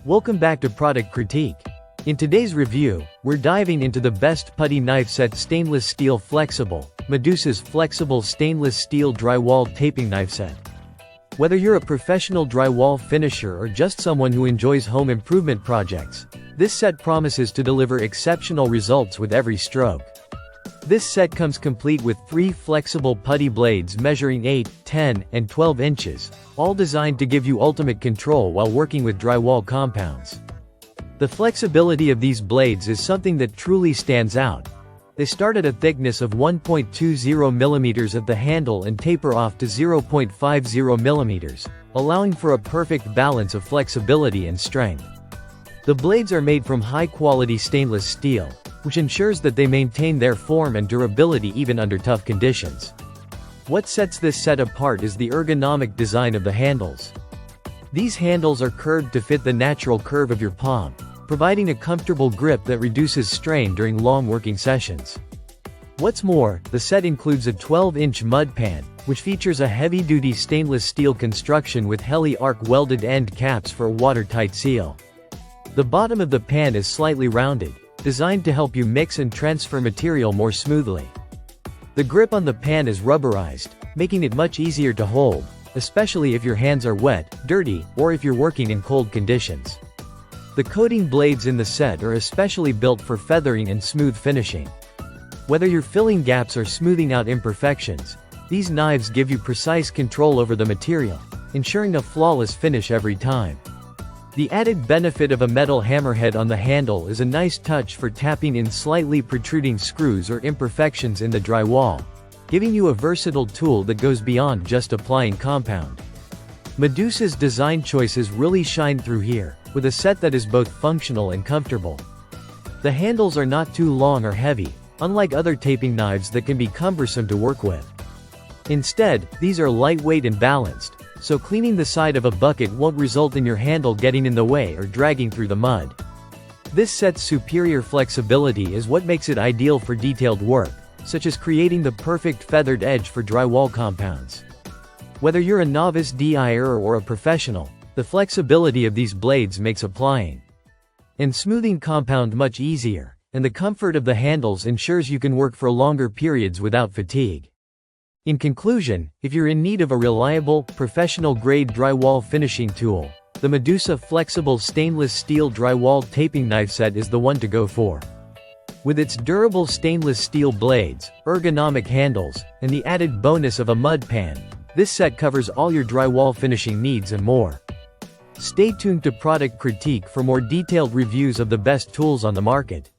Welcome back to Product Critique. In today's review, we're diving into the best putty knife set stainless steel flexible, Medusa's flexible stainless steel drywall taping knife set. Whether you're a professional drywall finisher or just someone who enjoys home improvement projects, this set promises to deliver exceptional results with every stroke. This set comes complete with 3 flexible putty blades measuring 8, 10, and 12 inches, all designed to give you ultimate control while working with drywall compounds. The flexibility of these blades is something that truly stands out. They start at a thickness of 1.20 mm at the handle and taper off to 0.50 mm, allowing for a perfect balance of flexibility and strength. The blades are made from high-quality stainless steel, which ensures that they maintain their form and durability even under tough conditions. What sets this set apart is the ergonomic design of the handles. These handles are curved to fit the natural curve of your palm, providing a comfortable grip that reduces strain during long working sessions. What's more, the set includes a 12-inch mud pan, which features a heavy-duty stainless steel construction with heli-arc welded end caps for a watertight seal. The bottom of the pan is slightly rounded, designed to help you mix and transfer material more smoothly. The grip on the pan is rubberized, making it much easier to hold, especially if your hands are wet, dirty, or if you're working in cold conditions. The coating blades in the set are especially built for feathering and smooth finishing. Whether you're filling gaps or smoothing out imperfections, these knives give you precise control over the material, ensuring a flawless finish every time. The added benefit of a metal hammerhead on the handle is a nice touch for tapping in slightly protruding screws or imperfections in the drywall, giving you a versatile tool that goes beyond just applying compound. Medusa's design choices really shine through here, with a set that is both functional and comfortable. The handles are not too long or heavy, unlike other taping knives that can be cumbersome to work with. Instead, these are lightweight and balanced, so cleaning the side of a bucket won't result in your handle getting in the way or dragging through the mud. This set's superior flexibility is what makes it ideal for detailed work, such as creating the perfect feathered edge for drywall compounds. Whether you're a novice DIYer or a professional, the flexibility of these blades makes applying and smoothing compound much easier, and the comfort of the handles ensures you can work for longer periods without fatigue. In conclusion, if you're in need of a reliable, professional-grade drywall finishing tool, the Medusa flexible stainless steel drywall taping knife set is the one to go for. With its durable stainless steel blades, ergonomic handles, and the added bonus of a mud pan, this set covers all your drywall finishing needs and more. Stay tuned to Product Critique for more detailed reviews of the best tools on the market.